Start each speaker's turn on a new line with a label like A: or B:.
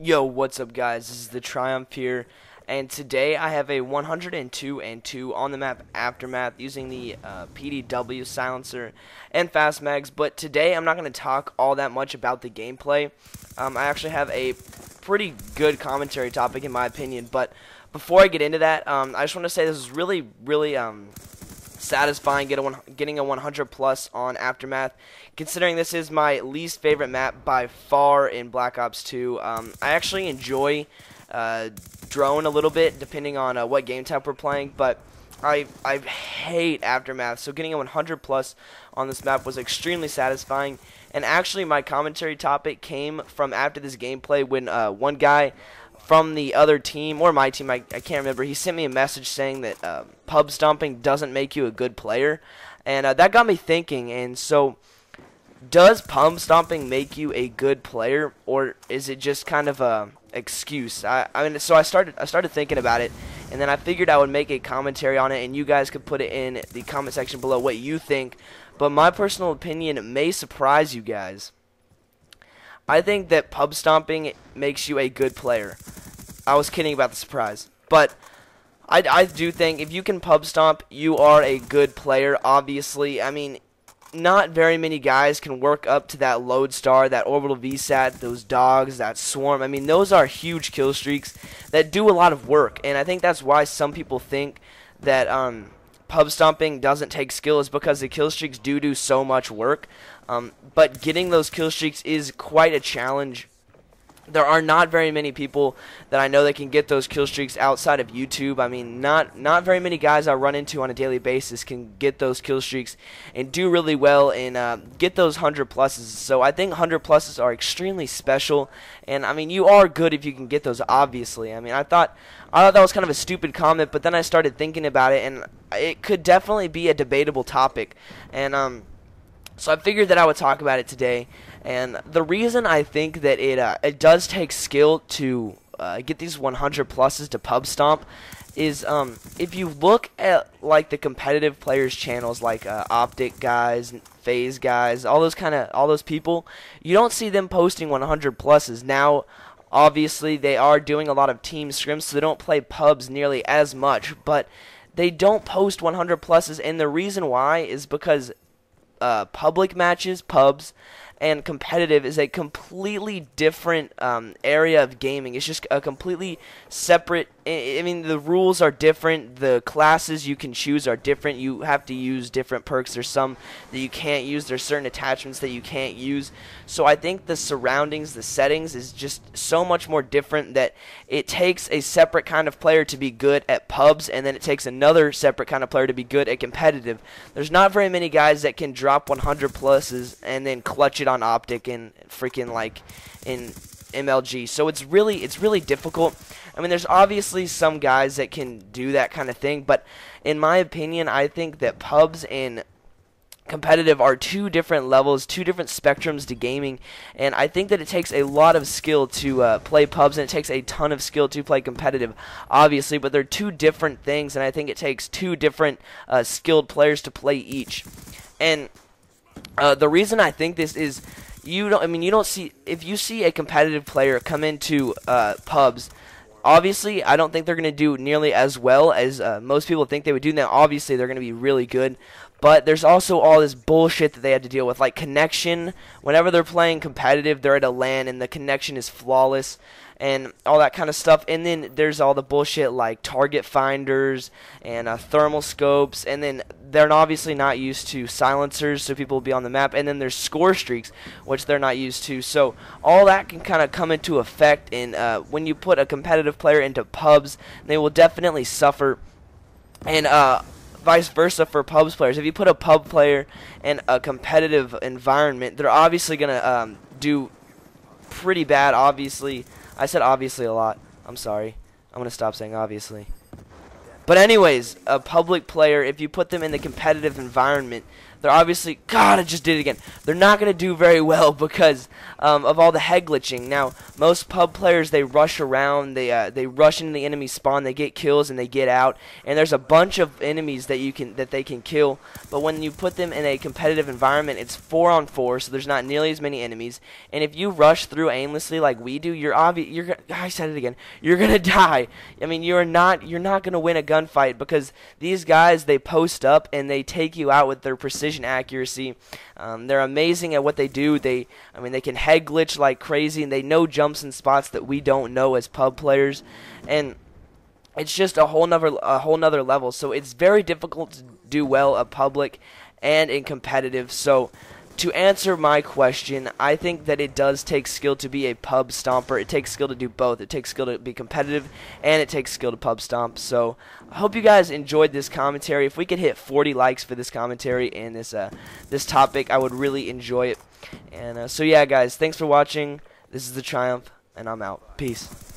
A: Yo, what's up guys? This is the Triumph here, and today I have a 102-2 on the map Aftermath using the PDW silencer and fast mags, but today I'm not going to talk all that much about the gameplay. I actually have a pretty good commentary topic in my opinion, but before I get into that, I just want to say this is really satisfying getting a 100 plus on Aftermath, considering this is my least favorite map by far in Black Ops 2. I actually enjoy drone a little bit depending on what game type we're playing, but I hate Aftermath, so getting a 100 plus on this map was extremely satisfying. And actually my commentary topic came from after this gameplay when one guy from the other team, or my team, I can't remember, he sent me a message saying that pub stomping doesn't make you a good player, and that got me thinking. And so, does pub stomping make you a good player, or is it just kind of a excuse? I mean, so I started thinking about it, and then I figured I would make a commentary on it, and you guys could put it in the comment section below what you think. But my personal opinion may surprise you guys. I think that pub stomping makes you a good player. I was kidding about the surprise, but I do think if you can pub stomp, you are a good player. Obviously, I mean, not very many guys can work up to that lodestar, that orbital VSAT, those dogs, that swarm. I mean, those are huge kill streaks that do a lot of work, and I think that's why some people think that pub stomping doesn't take skill, is because the kill streaks do so much work. But getting those kill streaks is quite a challenge. There are not very many people that I know that can get those kill streaks outside of YouTube. I mean, not very many guys I run into on a daily basis can get those kill streaks and do really well and get those 100 pluses. So I think 100 pluses are extremely special, and I mean, you are good if you can get those. Obviously, I mean, I thought that was kind of a stupid comment, but then I started thinking about it, and it could definitely be a debatable topic, and so I figured that I would talk about it today. And the reason I think that it does take skill to get these 100 pluses to pub stomp is if you look at like the competitive players channels like Optic guys, Phase guys, all those people, you don't see them posting 100 pluses. Now obviously they are doing a lot of team scrims, so they don't play pubs nearly as much, but they don't post 100 pluses, and the reason why is because public matches, pubs, and competitive is a completely different area of gaming. It's just a completely separate. I mean, the rules are different. The classes you can choose are different. You have to use different perks. There's some that you can't use. There's certain attachments that you can't use. So I think the surroundings, the settings is just so much more different that it takes a separate kind of player to be good at pubs, and then it takes another separate kind of player to be good at competitive. There's not very many guys that can drop 100 pluses and then clutch it on Optic and freaking like in MLG. So it's really difficult. I mean, there's obviously some guys that can do that kind of thing, but in my opinion, I think that pubs and competitive are two different levels, two different spectrums to gaming, and I think that it takes a lot of skill to play pubs, and it takes a ton of skill to play competitive, obviously, but they're two different things, and I think it takes two different skilled players to play each. And the reason I think this is, you don't see, if you see a competitive player come into pubs, obviously I don't think they're going to do nearly as well as most people think they would do. Now obviously they're going to be really good, but there's also all this bullshit that they have to deal with, like connection. Whenever they're playing competitive, they're at a LAN and the connection is flawless and all that kind of stuff. And then there's all the bullshit like target finders and thermal scopes, and then they're obviously not used to silencers, so people will be on the map. And then there's score streaks, which they're not used to. So all that can kind of come into effect, and when you put a competitive player into pubs, they will definitely suffer. And vice versa for pubs players. If you put a pub player in a competitive environment, they're obviously going to do pretty bad. Obviously, I said obviously a lot. I'm sorry. I'm going to stop saying obviously. But anyways, a public player, if you put them in the competitive environment, they're obviously, God, I just did it again. They're not going to do very well because of all the head glitching. Now, most pub players, they rush around, they rush into the enemy spawn, they get kills, and they get out. And there's a bunch of enemies that they can kill. But when you put them in a competitive environment, it's 4-on-4, so there's not nearly as many enemies. And if you rush through aimlessly like we do, I said it again. You're gonna die. I mean, you're not gonna win a gunfight because these guys, they post up and they take you out with their precision accuracy. They're amazing at what they do. They can head glitch like crazy, and they know jumps and spots that we don't know as pub players. And it's just a whole nother level. So it's very difficult to do well at public and in competitive. So to answer my question, I think that it does take skill to be a pub stomper. It takes skill to do both. It takes skill to be competitive, and it takes skill to pub stomp. So I hope you guys enjoyed this commentary. If we could hit 40 likes for this commentary and this topic, I would really enjoy it. And so yeah, guys, thanks for watching. This is The Triumph, and I'm out. Peace.